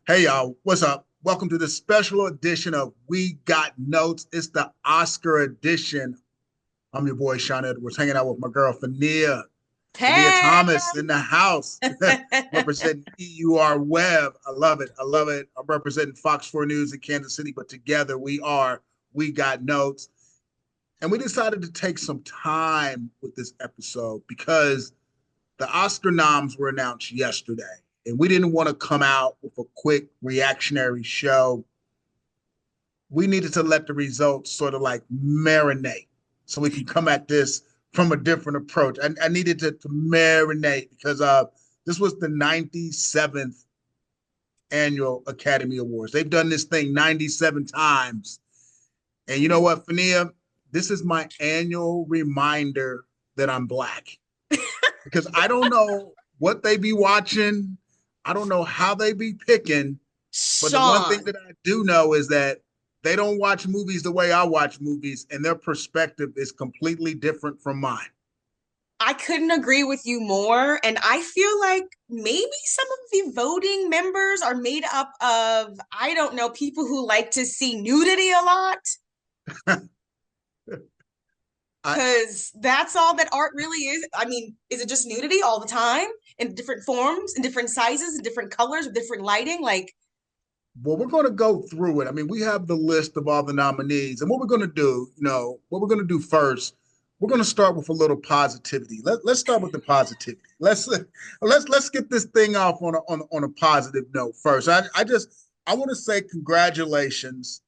Hey y'all, what's up? Welcome to the special edition of We Got Notes. It's the Oscar edition. I'm your boy Shawn Edwards, hanging out with my girl Fahnia. Fahnia Hey. Thomas in the house, representing EUR Web. I love it. I love it. I'm representing Fox 4 News in Kansas City, but together We Got Notes. And we decided to take some time with this episode because the Oscar noms were announced yesterday, and we didn't want to come out with a quick reactionary show. We needed to let the results sort of like marinate so we can come at this from a different approach. I needed to marinate because this was the 97th annual Academy Awards. They've done this thing 97 times. And you know what, Fania? This is my annual reminder that I'm black because I don't know what they be watching. I don't know how they be picking, but the one thing Shawn, that I do know is that they don't watch movies the way I watch movies, and their perspective is completely different from mine. I couldn't agree with you more. And I feel like maybe some of the voting members are made up of, I don't know, people who like to see nudity a lot. I Because that's all that art really is. I mean, is it just nudity all the time in different forms, in different sizes, in different colors, with different lighting? Like, Well, we're going to go through it. I mean, we have the list of all the nominees, and what we're going to do, what we're going to do first, we're going to start with a little positivity. Let's start with the positivity. Let's get this thing off on a positive note first. I want to say congratulations.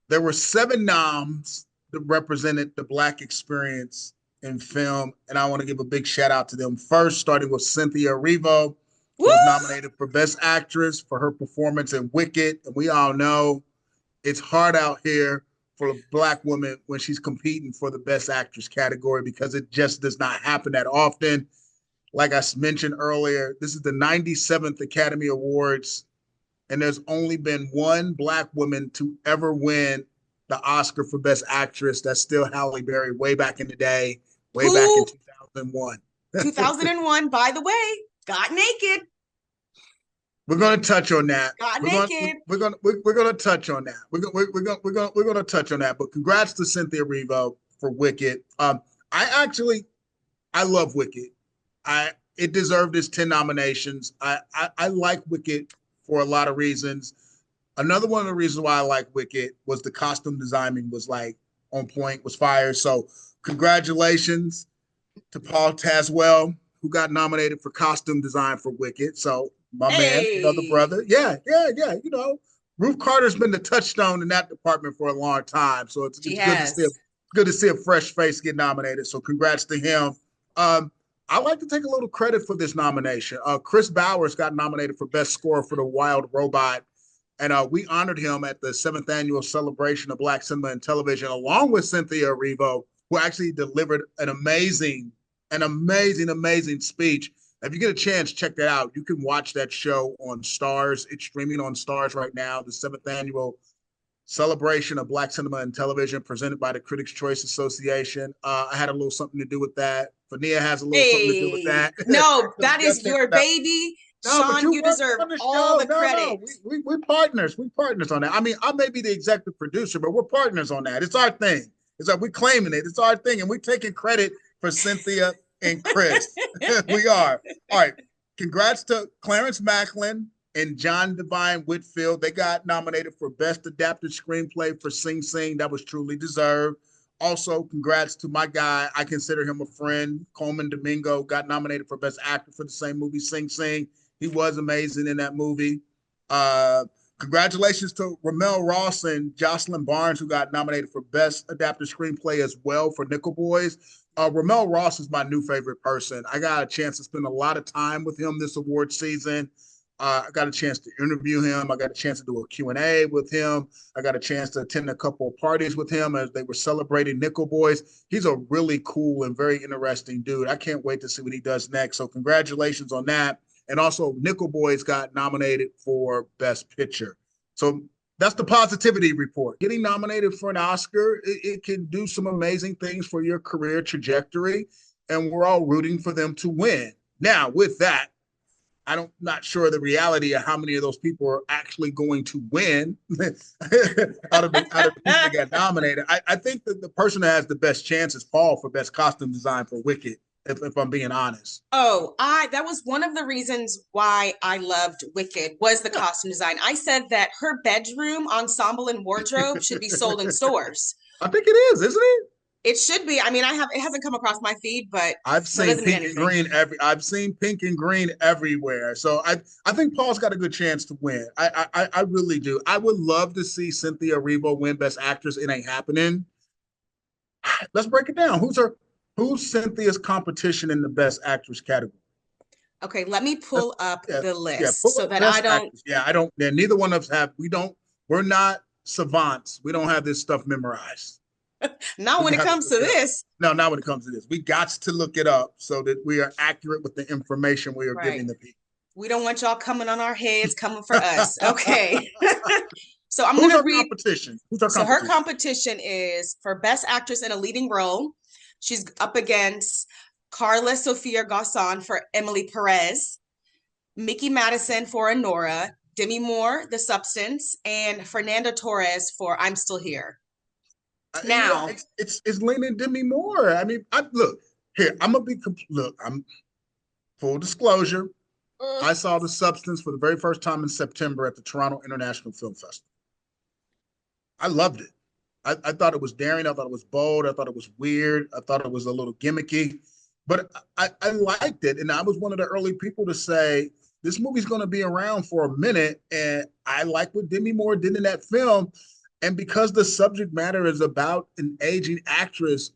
There were seven noms that represented the Black experience in film, and I want to give a big shout out to them. First, starting with Cynthia Erivo, who was woo! nominated for Best Actress for her performance in Wicked. And we all know it's hard out here for a Black woman when she's competing for the Best Actress category because it just does not happen that often. Like I mentioned earlier, this is the 97th Academy Awards, and there's only been one Black woman to ever win the Oscar for Best Actress. That's still Halle Berry way back in the day, way back in Who 2001. 2001, by the way, got naked, We're going to touch on that. got naked. We're going to touch on that. We're going to touch on that. But congrats to Cynthia Erivo for Wicked. I love Wicked. I It deserved its 10 nominations. I like Wicked for a lot of reasons. Another one of the reasons why I like Wicked was the costume designing was like on point, was fire. So congratulations to Paul Tazwell, who got nominated for costume design for Wicked. So my man, the Hey, brother, yeah. Ruth Carter's been the touchstone in that department for a long time. So she it's good to see a fresh face get nominated. So congrats to him. I like to take a little credit for this nomination. Chris Bowers got nominated for Best Score for The Wild Robot. And we honored him at the 7th annual celebration of Black cinema and television, along with Cynthia Erivo, who actually delivered an amazing speech. If you get a chance, check that out. You can watch that show on Stars. It's streaming on Stars right now. The 7th annual celebration of Black cinema and television presented by the Critics' Choice Association. I had a little something to do with that. Fania has a little something to do with hey. that. No, So that you gotta is check your that out. baby. No, but Shawn, you you worked deserve on the all show. the No. credit. We partners. We partners on that. I mean, I may be the executive producer, but we're partners on that. It's our thing. It's like we claiming it. It's our thing, and we're taking credit for Cynthia and Chris. We are. All right. Congrats to Clarence Macklin and John Divine Whitfield. They got nominated for Best Adapted Screenplay for Sing Sing. That was truly deserved. Also, congrats to my guy. I consider him a friend. Coleman Domingo got nominated for Best Actor for the same movie, Sing Sing. He was amazing in that movie. Congratulations to Ramel Ross and Jocelyn Barnes, who got nominated for Best Adapted Screenplay as well for Nickel Boys. Ramel Ross is my new favorite person. I got a chance to spend a lot of time with him this award season. I got a chance to interview him. I got a chance to do a Q&A with him. I got a chance to attend a couple of parties with him as they were celebrating Nickel Boys. He's a really cool and very interesting dude. I can't wait to see what he does next. So congratulations on that. And also, Nickel Boys got nominated for Best Picture. So that's the positivity report. Getting nominated for an Oscar, it can do some amazing things for your career trajectory, and we're all rooting for them to win. Now, with that, I don't not sure the reality of how many of those people are actually going to win out of the people that got nominated. I think that the person that has the best chance is Paul for best costume design for Wicked, if I'm being honest. Oh, I that was one of the reasons why I loved Wicked was the Yeah, costume design. I said that her bedroom ensemble and wardrobe should be sold in stores. I think it is, isn't it? It should be. I mean, it hasn't come across my feed, but I've that seen doesn't mean pink and anything. green I've seen pink and green everywhere. So I think Paul's got a good chance to win. I really do. I would love to see Cynthia Erivo win Best Actress. It ain't happening. Let's break it down. Who's Cynthia's competition in the Best Actress category? Okay, let me Let's, pull up yeah, the yeah. list Pull so up that I Best don't, Actress. Yeah, I don't. Yeah, neither one of us have. We don't. We're not savants. We don't have this stuff memorized. not We when it got to comes look to it up. this. No, not when it comes to this. We got to look it up so that we are accurate with the information we are Right. giving the people. We don't want y'all coming on our heads, coming for us. Okay. So I'm going Who's to our read. competition? Who's our So her competition? competition is for Best Actress in a Leading Role. She's up against Carla Sofia Garson for Emily Perez, Mickey Madison for Honora, Demi Moore, The Substance, and Fernanda Torres for I'm Still Here. Yeah, Now, it's leaning Demi Moore. I mean, I look here. I'm gonna be look. I'm full disclosure. I saw The Substance for the very first time in September at the Toronto International Film Festival. I loved it. I thought it was daring. I thought it was bold. I thought it was weird. I thought it was a little gimmicky, but I liked it. And I was one of the early people to say this movie's going to be around for a minute. And I like what Demi Moore did in that film. And because the subject matter is about an aging actress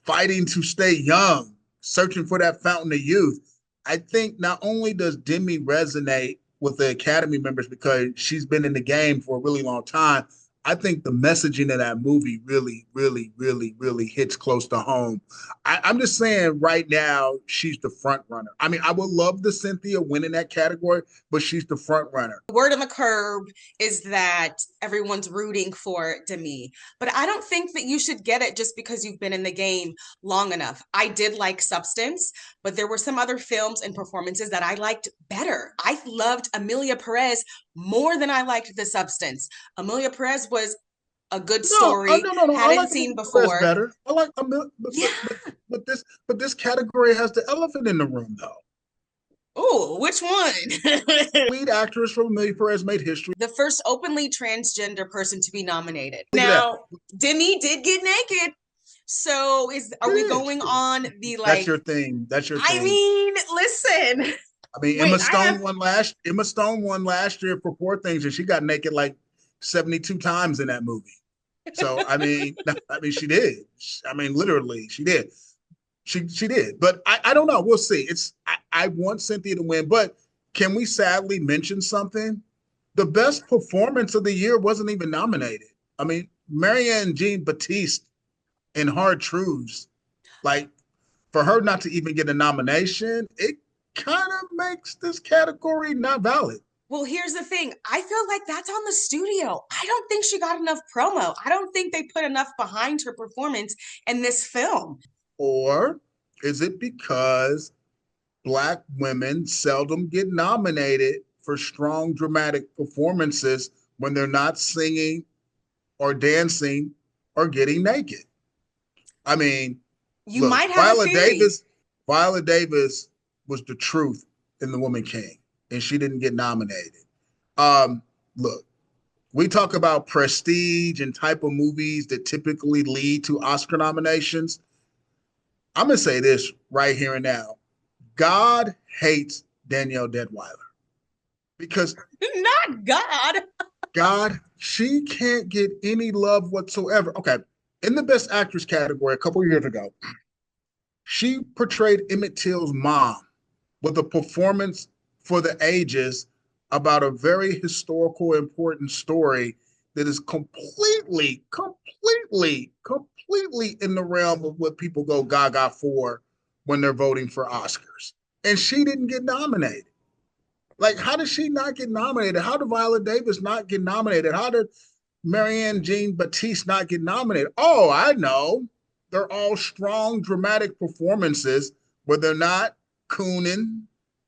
fighting to stay young, searching for that fountain of youth, I think not only does Demi resonate with the Academy members because she's been in the game for a really long time, I think the messaging of that movie really, really, really, really hits close to home. I'm just saying right now, she's the front runner. I mean, I would love the Cynthia winning that category, but she's the front runner. the word on the curb is that everyone's rooting for Demi. But I don't think that you should get it just because you've been in the game long enough. I did like Substance, but there were some other films and performances that I liked better. I loved Amelia Perez more than I liked The Substance. Amelia Perez was a good No, story, no, no, no. I hadn't like seen Amelia Perez before. better. I like Yeah. but this category has the elephant in the room though. Oh, which one? Lead actress from Amelia Perez made history. The first openly transgender person to be nominated. Leave it at Now, Demi did get naked. So are we it. going on the That's like your thing. That's your I thing. mean, listen. I mean, Wait, I have Emma Stone won last year for Poor Things, and she got naked like 72 times in that movie. So I mean, she did. I mean, literally, she did. She did. But I don't know. We'll see. I want Cynthia to win, but can we sadly mention something? The best performance of the year wasn't even nominated. I mean, Marianne Jean Baptiste in Hard Truths, like for her not to even get a nomination, it kind of makes this category not valid. well, here's the thing. I feel like that's on the studio. I don't think she got enough promo. I don't think they put enough behind her performance in this film. Or is it because Black women seldom get nominated for strong dramatic performances when they're not singing or dancing or getting naked? I mean, You look, might have a theory. Viola Davis was the truth in The Woman King, and she didn't get nominated. Look, we talk about prestige and type of movies that typically lead to Oscar nominations. I'm gonna say this right here and now. God hates Danielle Deadweiler because Not God. God, she can't get any love whatsoever. Okay, in the Best Actress category a couple years ago, she portrayed Emmett Till's mom with a performance for the ages about a very historical, important story that is completely in the realm of what people go gaga for when they're voting for Oscars. And she didn't get nominated. Like, how did she not get nominated? How did Viola Davis not get nominated? How did Marianne Jean Baptiste not get nominated? Oh, I know. They're all strong, dramatic performances where they're not cooning,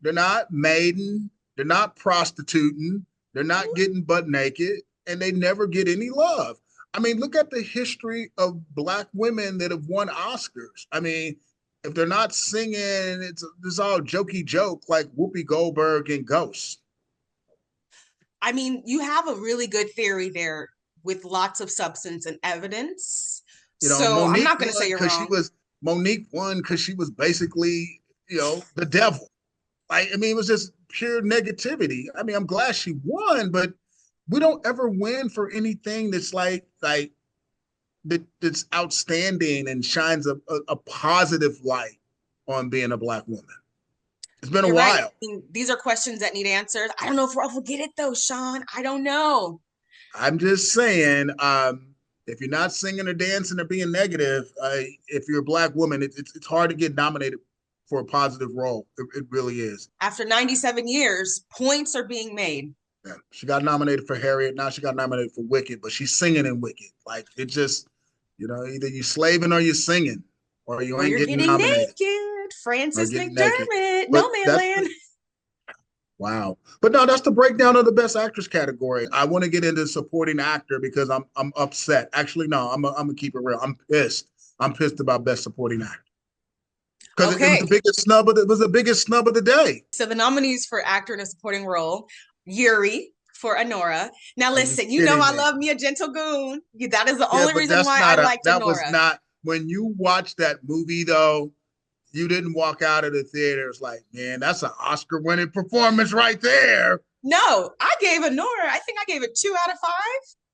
They're not maiden. They're not prostituting. They're not getting butt naked, and they never get any love. I mean, look at the history of Black women that have won Oscars. I mean, if they're not singing, it's all jokey joke like Whoopi Goldberg and Ghost. I mean, you have a really good theory there with lots of substance and evidence. You know, So I'm Monique not going to say won you're because she wrong. was Monique won because she was basically, the devil. Like, I mean, it was just pure negativity. I mean, I'm glad she won, but we don't ever win for anything that's that's outstanding and shines a positive light on being a Black woman. It's been a You're right. I while. mean, these are questions that need answers. I don't know if we'll get it though, Shawn. I don't know. I'm just saying, if you're not singing or dancing or being negative, if you're a Black woman, it's hard to get nominated for a positive role. It really is. After 97 years, points are being made. Yeah. She got nominated for Harriet. Now she got nominated for Wicked, but she's singing in Wicked. Like, it just, either you slaving or you singing, or you Or ain't you're getting getting nominated naked. or Frances getting naked. McDermott, But No Man that's Land. wow. But no, that's the breakdown of the Best Actress category. I want to get into supporting actor because I'm upset. Actually, no, I'm gonna keep it real. I'm pissed. I'm pissed about Best Supporting Actor because it was Okay. the biggest snub of the day. So the nominees for actor in a supporting role, Yuri for Honora. Now Are you listen, you know kidding I me? love me a gentle goon. That is the Yeah, only but reason why I liked that was Honora. not when you watched that movie though. You didn't walk out of the theaters like, man, that's an Oscar winning performance right there. No, I gave Honora, I think I gave it 2 out of 5.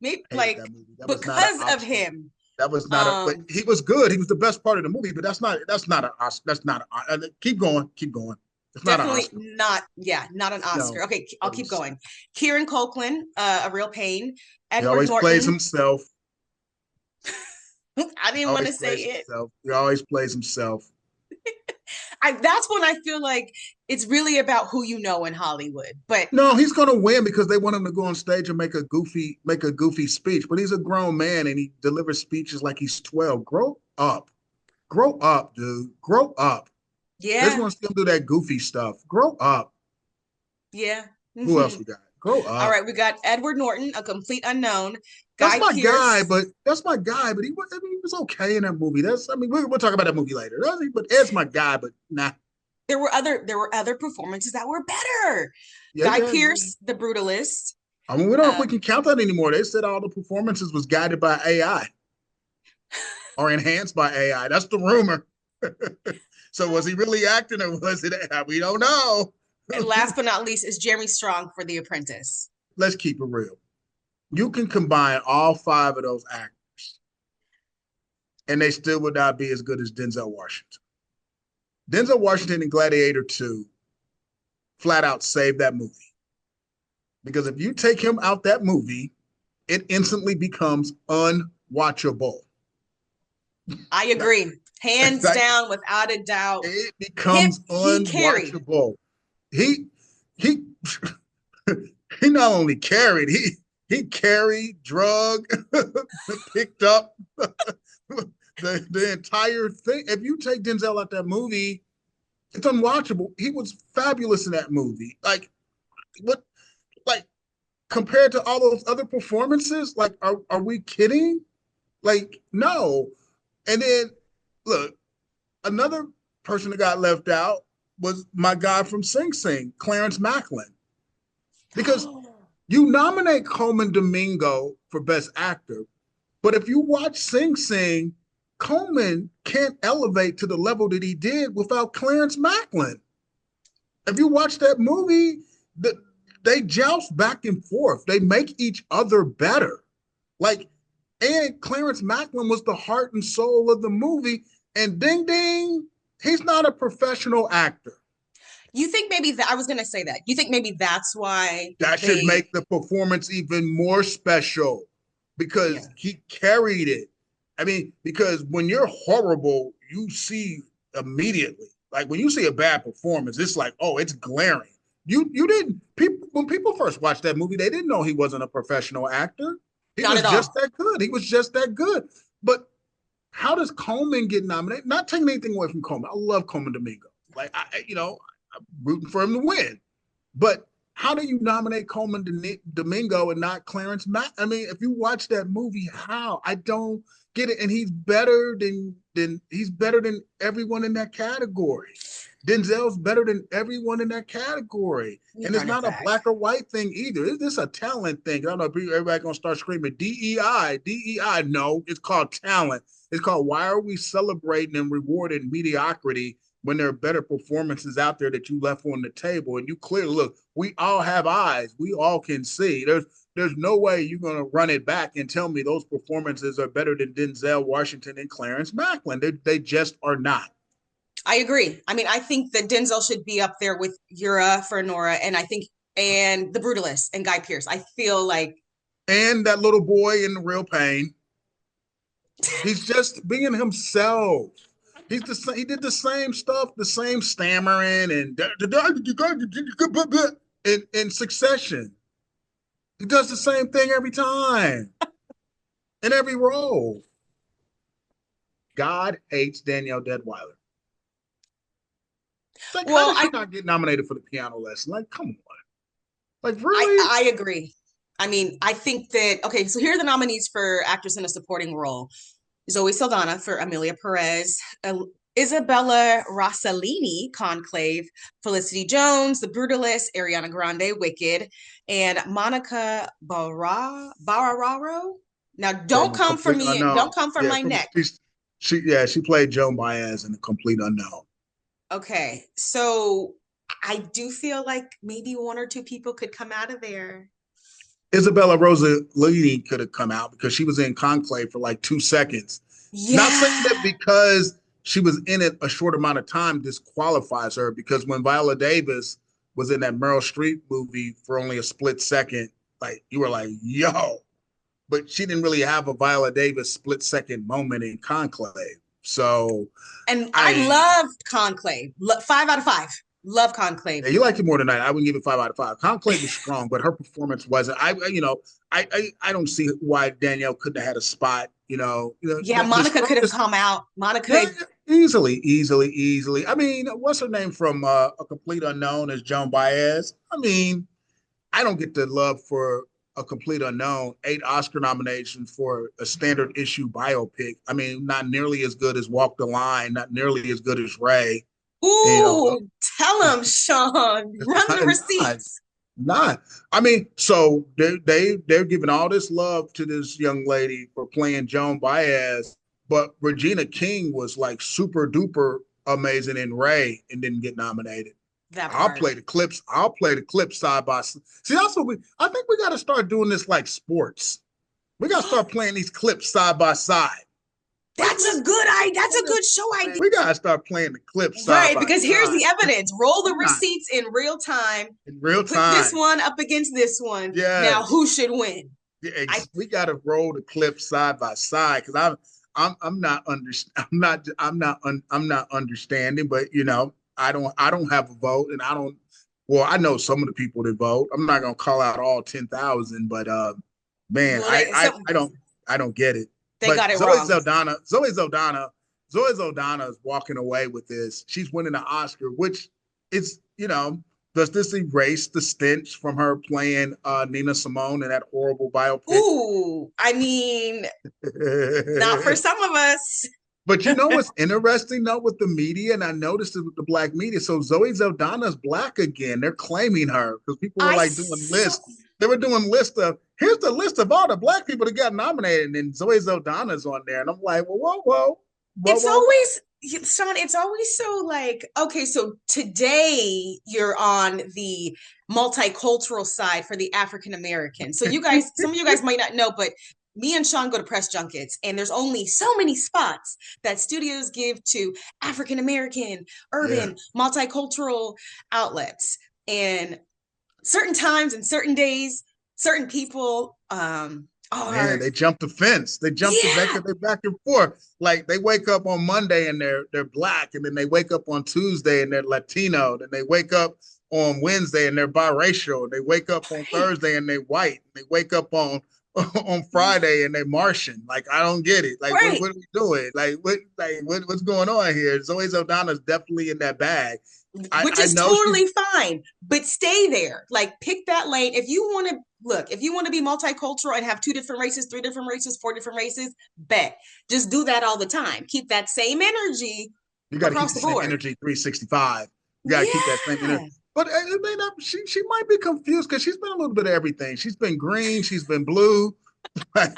Maybe I hated like that movie. That was not an because of Oscar. him. That was not a. But Um, he was good. He was the best part of the movie. But that's not an Oscar. That's not a. Keep going. Keep going. It's not an Definitely Oscar. not, yeah, not an No, Oscar. Okay, I'll it keep was. going. Kieran Culkin, A Real Pain. He Edward always plays Norton. himself. I didn't want to Always say plays it. himself. He always plays himself. That's when I feel like it's really about who you know in Hollywood. But No, he's gonna win because they want him to go on stage and make a goofy speech. But he's a grown man and he delivers speeches like he's 12. Grow up. Grow up, dude. Grow up. They just yeah, want to see him do that goofy stuff. Grow up. yeah. Who else we got? Grow All up. right, we got Edward Norton, A Complete Unknown. That's Guy my guy, Pearce. but he was. I mean, he was okay in that movie. We'll talk about that movie later. But Ed's my guy, but nah. There were other performances that were better. Yeah, Guy yeah. Pearce, The Brutalist. I mean, we don't know if Uh, we can count that anymore. They said all the performances was guided by AI or enhanced by AI. That's the rumor. So was he really acting or was it? We don't know. and last but not least is Jeremy Strong for The Apprentice. Let's keep it real. You can combine all five of those actors, and they still would not be as good as Denzel Washington. Denzel Washington in Gladiator 2 flat out saved that movie. Because if you take him out that movie, it instantly becomes unwatchable. I agree. Hands Like, down, without a doubt. it becomes He carried. unwatchable. He he he not only carried, he carried, drug, picked up the entire thing. If you take Denzel out that movie, it's unwatchable. He was fabulous in that movie. Like what like compared to all those other performances, like are we kidding? Like, no. And then look, another person that got left out was my guy from Sing Sing, Clarence Macklin. Because you nominate Coleman Domingo for Best Actor, but if you watch Sing Sing, Coleman can't elevate to the level that he did without Clarence Macklin. If you watch that movie, they joust back and forth. They make each other better. Like, and Clarence Macklin was the heart and soul of the movie. And ding ding, he's not a professional actor. You think maybe that I was gonna say that. You think maybe that's why That should they make the performance even more special yeah. because he carried it. I mean, because when you're horrible, you see immediately. Like when you see a bad performance, it's like, oh, it's glaring. You didn't people when people first watched that movie, they didn't know he wasn't a professional actor. He Not was at just all. that good. He was just that good. But how does Coleman get nominated? Not taking anything away from Coleman. I love Coleman Domingo. Like I. rooting for him to win. But how do you nominate Coleman Domingo and not Clarence Mack? I mean, if you watch that movie, how? I don't get it. And he's better than everyone in that category. Denzel's better than everyone in that category. You And it's run it not a back. black or white thing either. It's just a talent thing. I don't know if everybody gonna start screaming DEI, DEI. No, it's called talent. It's called why are we celebrating and rewarding mediocrity when there are better performances out there that you left on the table. And you clearly look, we all have eyes. We all can see. There's no way you're gonna run it back and tell me those performances are better than Denzel Washington and Clarence Macklin. They just are not. I agree. I mean, I think that Denzel should be up there with Yura for Nora, and I think and the Brutalist and Guy Pearce. I feel like And that little boy in the real pain. He's just being himself. He did the same stuff, the same stammering and in Succession. He does the same thing every time in every role. God hates Danielle Deadweiler. Like, how well, did I she not get nominated for the piano lesson? Like, come on. Like, I really? I agree. I mean, I think that okay, so here are the nominees for actress in a supporting role. Zoe Saldana for Amelia Perez, Isabella Rossellini, Conclave, Felicity Jones, The Brutalist, Ariana Grande, Wicked, and Monica Barraro. Now, From don't a come for complete me. Don't unknown. come for Yeah, my neck. she played Joan Baez in a complete unknown. Okay, so I do feel like maybe one or two people could come out of there. Isabella Rossellini could have come out because she was in Conclave for like 2 seconds. Not saying that Yeah. because she was in it a short amount of time disqualifies her, because when Viola Davis was in that Meryl Streep movie for only a split second, like you were like, yo, but she didn't really have a Viola Davis split second moment in Conclave. So And I I loved Conclave. 5 out of 5. Love Conclave. yeah, you liked it more than I wouldn't give it 5 out of 5. Conclave was strong, but her performance wasn't. I don't see why Danielle couldn't have had a spot. Yeah, The Monica could have strongest. come out. Yeah, Monica, easily. I mean, what's her name from A Complete Unknown is Joan Baez. I mean, I don't get the love for A Complete Unknown. 8 Oscar nominations for a standard issue biopic. I mean, not nearly as good as Walk the Line, not nearly as good as Ray. You know, ooh, tell him, Shawn, it's run the not. receipts. Not. I mean, so they're giving all this love to this young lady for playing Joan Baez, but Regina King was like super duper amazing in Ray and didn't get nominated. That I'll part. play the clips. I'll play the clips side by side. See, also I think we got to start doing this like sports. We got to start playing these clips side by side. Like, That's a good idea. That's a good show man, idea. we got to start playing the clips side Right, by because here's side. the evidence. Roll the Why not? receipts in real time. In real Put this time. one up against this one. Now, Yes. who should win? Yeah, I we got to roll the clips side by side because I'm not under I'm not understanding, but I don't have a vote, and I don't. Well, I know some of the people that vote. I'm not gonna call out all 10,000, but man, well, I don't get it. they But got it wrong. Zoe Saldana is walking away with this. She's winning an Oscar, which is does this erase the stench from her playing Nina Simone in that horrible biopic? Ooh, I mean, not for some of us. But you know what's interesting though with the media, and I noticed it with the black media. So Zoe Saldana's black again. They're claiming her because people were I like doing so lists. They were doing lists of here's the list of all the black people that got nominated, and Zoe Saldana's on there. And I'm like, well, it's whoa. always Shawn, it's always so like, okay, so today you're on the multicultural side for the African American. So you guys, some of you guys might not know, but me and Shawn go to press junkets, and there's only so many spots that studios give to African American, Yeah. urban, multicultural outlets. And certain times and certain days, certain people Man, are they jumped the fence. They jumped the back, yeah. they back and forth. Like they wake up on Monday and they're black, and then they wake up on Tuesday and they're Latino. Then they wake up on Wednesday and they're biracial. They wake up on Right. Thursday and they're white. They wake up on on Friday and they're Martian. Like I don't get it. Like what Right. are we doing? What's going on here? Zoe Saldana's definitely in that bag. which I is know she's totally fine, but stay there. Like pick that lane. If you want to look, if you want to be multicultural and have two different races, three different races, four different races, bet. Just do that all the time. Keep that same energy you got to keep across the the same board. energy 365. You got to keep that same energy. Yeah. But it may not, she might be confused because she's been a little bit of everything. She's been green, she's been blue. And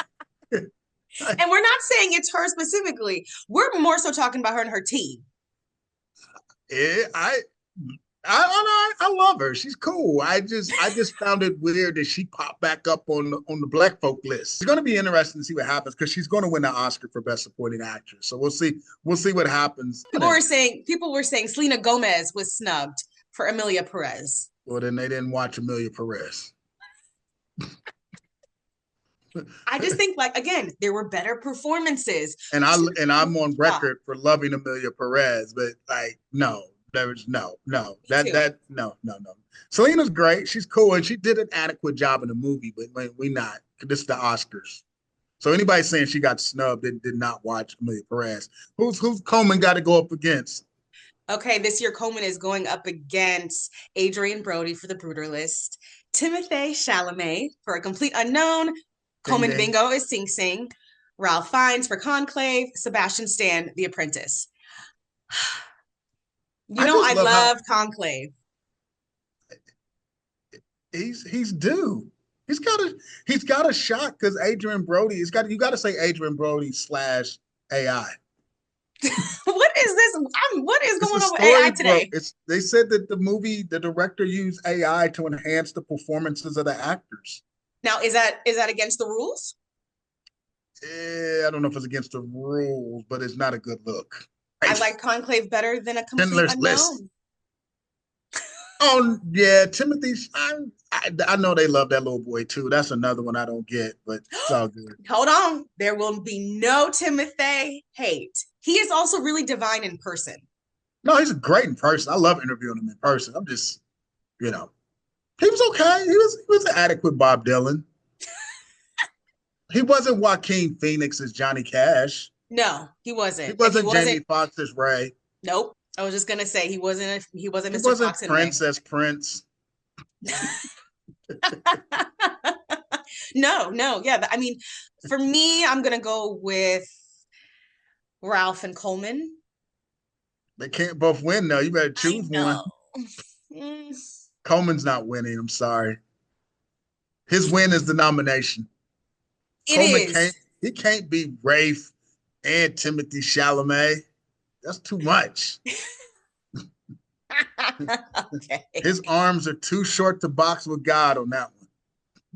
we're not saying it's her specifically. We're more so talking about her and her team. Yeah, I love her. She's cool. I just found it weird that she popped back up on the black folk list. It's going to be interesting to see what happens because she's going to win the Oscar for Best Supporting Actress. So we'll see what happens. People were saying Selena Gomez was snubbed for Emilia Perez. Well, then they didn't watch Emilia Perez. I just think like again, there were better performances. I'm on record for loving Emilia Perez, but like no, there was no that no. Selena's great. She's cool and she did an adequate job in the movie, but we not. This is the Oscars. So anybody saying she got snubbed did not watch Emilia Perez. Who's Coleman got to go up against? Okay, this year Coleman is going up against Adrian Brody for The Brutalist, Timothée Chalamet for A Complete Unknown, Ding Coleman ding. Bingo is Sing Sing, Ralph Fiennes for Conclave, Sebastian Stan, The Apprentice. You I know, just I love how love Conclave. he's due. He's got a shot because Adrian Brody. You got to say Adrian Brody slash AI. What is this? What is It's a going on with AI storybook. today? They said that the director used AI to enhance the performances of the actors. Now, is that against the rules? I don't know if it's against the rules, but it's not a good look. I like Conclave better than A Complete Schindler's List. Unknown. Oh yeah, Timothy. I know they love that little boy too. That's another one I don't get, but it's all good. Hold on. There will be no Timothée hate. He is also really divine in person. No, he's a great in person. I love interviewing him in person. I'm just, you know, he was okay. He was an adequate Bob Dylan. He wasn't Joaquin Phoenix as Johnny Cash. No, he He wasn't. And he wasn't Jamie wasn't. Foxx as Ray. Nope. I was just gonna say he wasn't He Mr. wasn't Fox in Ray. Prince as Prince. No, no, yeah. I mean, for me, I'm gonna go with Ralph and Coleman. They can't both win though. You better I choose one. know. Mm, Coleman's not winning. I'm sorry. His win is the nomination. it Coleman is. he can't be Rafe and Timothy Chalamet. That's too much. Okay. His arms are too short to box with God on that one.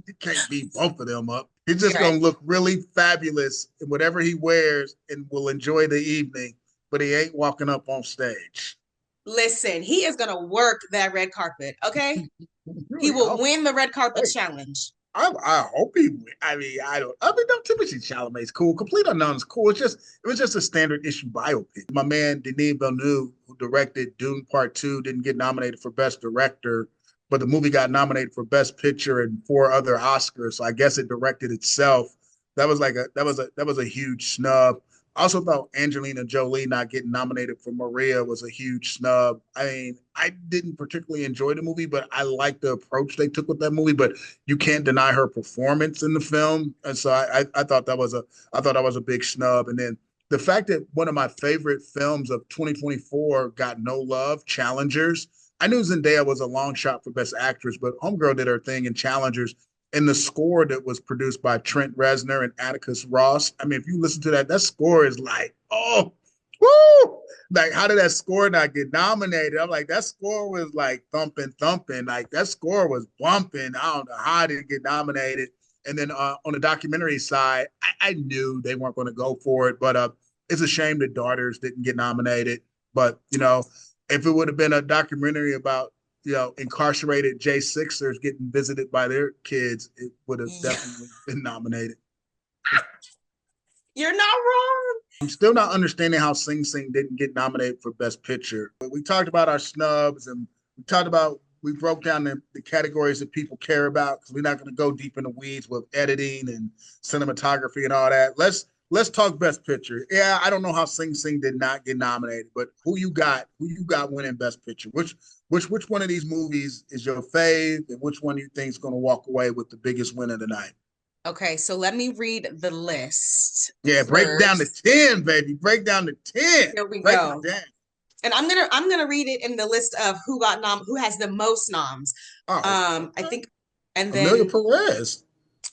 He can't beat both of them up. He's just You're right. gonna look really fabulous in whatever he wears and will enjoy the evening, but he ain't walking up on stage. Listen, he is gonna work that red carpet. Okay, he Really, will win the red carpet hey, challenge. I hope he. I mean, I don't. I mean, no, Timothy Chalamet's cool. Complete Unknown is cool. It was just a standard issue biopic. My man Denis Villeneuve, who directed Dune Part Two, didn't get nominated for Best Director, but the movie got nominated for Best Picture and 4 other Oscars. So I guess it directed itself. That was a huge snub. I also thought Angelina Jolie not getting nominated for Maria was a huge snub. I mean, I didn't particularly enjoy the movie, but I liked the approach they took with that movie. But you can't deny her performance in the film, and so I thought that was a big snub. And then the fact that one of my favorite films of 2024 got no love, Challengers. I knew Zendaya was a long shot for Best Actress, but Homegirl did her thing in Challengers and the score that was produced by Trent Reznor and Atticus Ross. I mean, if you listen to that, that score is like, oh, woo! Like, how did that score not get nominated? I'm like, that score was like thumping, thumping. Like, that score was bumping. I don't know how it didn't get nominated. And then on the documentary side, I knew they weren't going to go for it, but it's a shame that Daughters didn't get nominated. But, if it would have been a documentary about incarcerated J6ers getting visited by their kids, it would have Yeah. definitely been nominated. You're not wrong. I'm still not understanding how Sing Sing didn't get nominated for Best Picture. We talked about our snubs and we broke down the categories that people care about because we're not going to go deep in the weeds with editing and cinematography and all that. let's talk Best Picture. Yeah, I don't know how Sing Sing did not get nominated, but who you got? Who you got winning Best Picture? Which one of these movies is your fave, and which one do you think is going to walk away with the biggest win of the night? Okay, so let me read the list Yeah, break down to first. 10, baby. Break down to 10. Here we Break it go. down. And I'm gonna read it in the list of who has the most noms. Oh, I okay. think, and Amelia then Perez.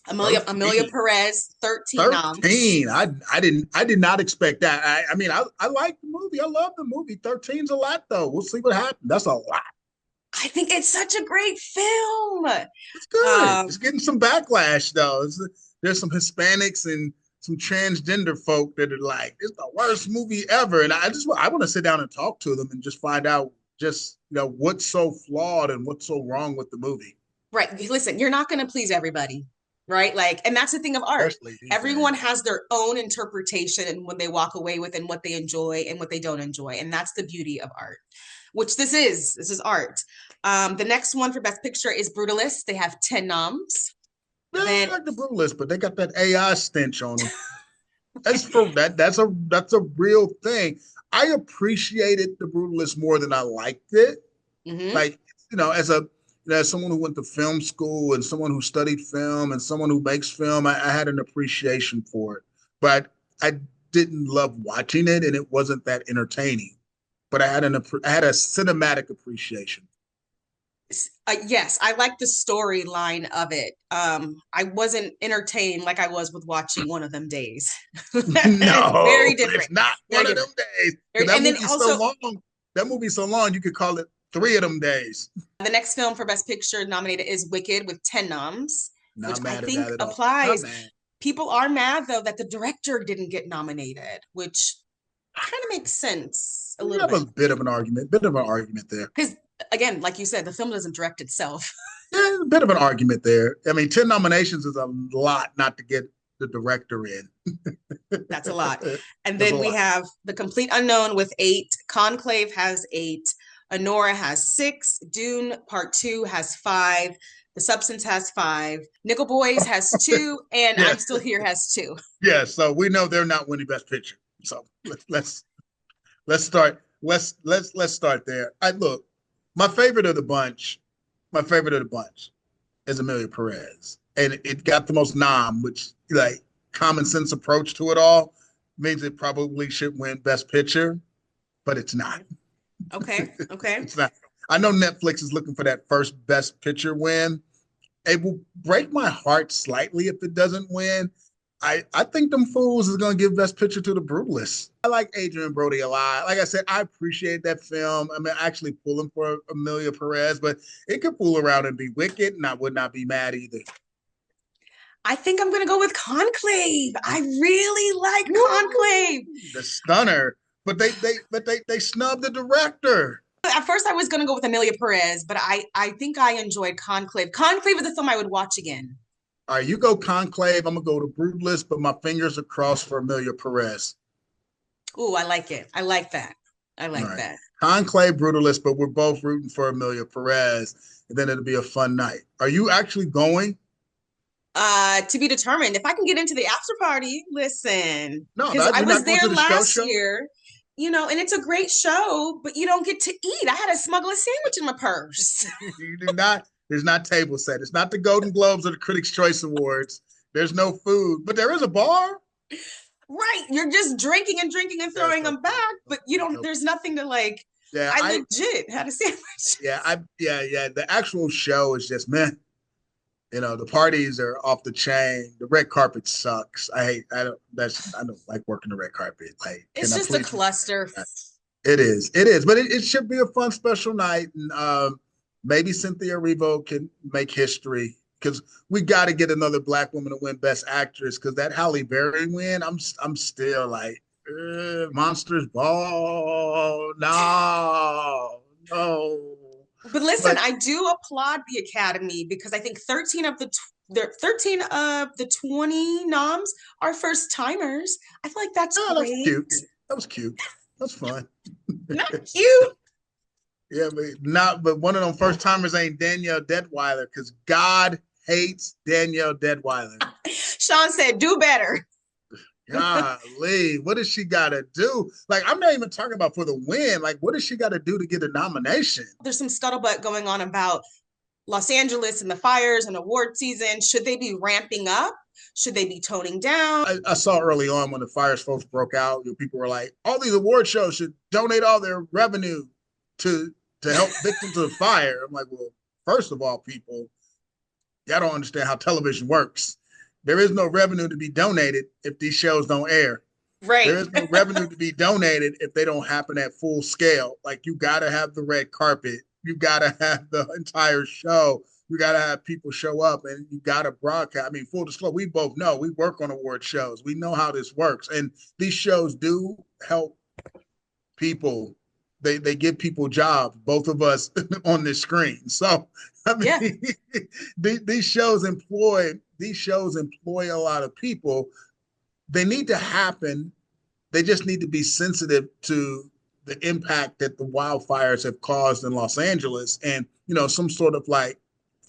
Amelia 13. Perez, 13 noms. 13. I did not expect that. I mean, I like the movie. I love the movie. 13's a lot though. We'll see what happens. That's a lot. I think it's such a great film. It's good. It's Um, getting some backlash though. There's some Hispanics and some transgender folk that are like, it's the worst movie ever. And I want to sit down and talk to them and just find out just what's so flawed and what's so wrong with the movie. right. Listen, you're not gonna please everybody, right? Like, and that's the thing of art. Especially these Everyone days. has their own interpretation and what they walk away with and what they enjoy and what they don't enjoy. And that's the beauty of art, which this is. This is art. The next one for Best Picture is Brutalist. They have 10 noms. Yeah, I Then like the Brutalist, but they got that AI stench on them. That's for that. That's a real thing. I appreciated the Brutalist more than I liked it. mhm. Like as someone who went to film school and someone who studied film and someone who makes film, I had an appreciation for it. But I didn't love watching it, and it wasn't that entertaining. But I had a cinematic appreciation. Yes, I like the storyline of it. I wasn't entertained like I was with watching One of Them Days. It's very No, different. it's not Very one of them different. days. 'Cause that And then movie's so also long. That movie's so long. You could call it three of them days. the next film for Best Picture nominated is Wicked with 10 noms, which Not I mad at think that at all. Not applies. mad. People are mad though that the director didn't get nominated, which kind of makes sense a We little have a bit. bit of an argument there. Because again, like you said, the film doesn't direct itself. Yeah, a bit of an argument there. I mean, 10 nominations is a lot not to get the director in. That's a lot. And That's a then we lot. have The Complete Unknown with 8. Conclave has 8. Honora has 6. Dune Part 2 has 5. The Substance has 5. Nickel Boys has 2. And Yeah, I'm Still Here has 2. yeah. So we know they're not winning Best Picture. So let's start. Let's start there. I look, my favorite of the bunch. My favorite of the bunch is Amelia Perez, and it got the most nom, which like common sense approach to it all means it probably should win Best Picture, but it's not. Okay. Okay. It's not. I know Netflix is looking for that first Best Picture win. It will break my heart slightly if it doesn't win. I think them fools is gonna give Best Picture to the Brutalists. I like Adrian Brody a lot. Like I said, I appreciate that film. I mean, actually pulling for Amelia Perez, but it could fool around and be Wicked, and I would not be mad either. I think I'm going to go with Conclave. I really like Woo! Conclave. The stunner, but they snubbed the director. At first, I was going to go with Amelia Perez, but I think I enjoyed Conclave. Conclave is the film I would watch again. All right, you go Conclave. I'm gonna go to Brutalist, but my fingers are crossed for Amelia Perez. Ooh, I like it. I like that. I All like right, that. Conclave, Brutalist, but we're both rooting for Amelia Perez, and then it'll be a fun night. Are you actually going? To be determined. If I can get into the after party, listen, No, because I you're was not going there to the show. last Show? year, and it's a great show, but you don't get to eat. I had to smuggle a sandwich in my purse. You do not. There's not table set. It's not the Golden Globes or the Critics' Choice Awards. There's no food, but there is a bar. Right. You're just drinking and drinking and There's throwing no them back, but you don't, no. there's nothing to like. Yeah, I legit had a sandwich. yeah. The actual show is just man. The parties are off the chain. The red carpet sucks. I don't like working the red carpet. Like, can It's I just a please? cluster. It is, but it should be a fun special night, and maybe Cynthia Erivo can make history because we got to get another Black woman to win Best Actress because that Halle Berry win, I'm still like Monsters Ball, no, But listen, but I do applaud the Academy because I think 13 of the 20 noms are first timers. I feel like that's no, that was great. cute. That was cute. That's fun. Not cute. Yeah, but not. But one of them first timers ain't Danielle Deadweiler because God hates Danielle Deadweiler. Shawn said, do better. Golly, what does she got to do? Like, I'm not even talking about for the win. Like, what does she got to do to get a nomination? There's some scuttlebutt going on about Los Angeles and the fires and award season. Should they be ramping up? Should they be toning down? I saw early on when the fires folks broke out, people were like, all these award shows should donate all their revenue to help victims of fire. I'm like, well, first of all, people, y'all don't understand how television works. There is no revenue to be donated if these shows don't air. Right. There is no revenue to be donated if they don't happen at full scale. Like, you got to have the red carpet. You got to have the entire show. You got to have people show up, and you got to broadcast. I mean, full disclosure, we both know we work on award shows. We know how this works. And these shows do help people. They give people jobs, both of us on this screen. So, I mean, yeah. these shows employ a lot of people. They need to happen. They just need to be sensitive to the impact that the wildfires have caused in Los Angeles. And, some sort of like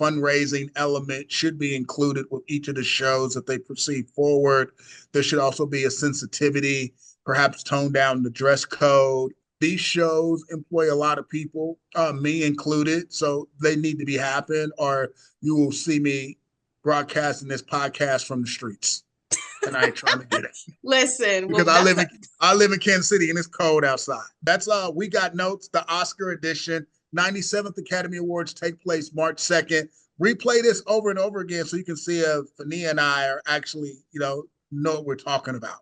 fundraising element should be included with each of the shows that they proceed forward. There should also be a sensitivity, perhaps tone down the dress code. These shows employ a lot of people, me included. So they need to be happening, or you will see me broadcasting this podcast from the streets. And I ain't trying to get it. Listen, because I live in Kansas City and it's cold outside. That's We Got Notes, the Oscar edition. 97th Academy Awards take place March 2nd. Replay this over and over again so you can see if Fahnia and I are actually, know what we're talking about.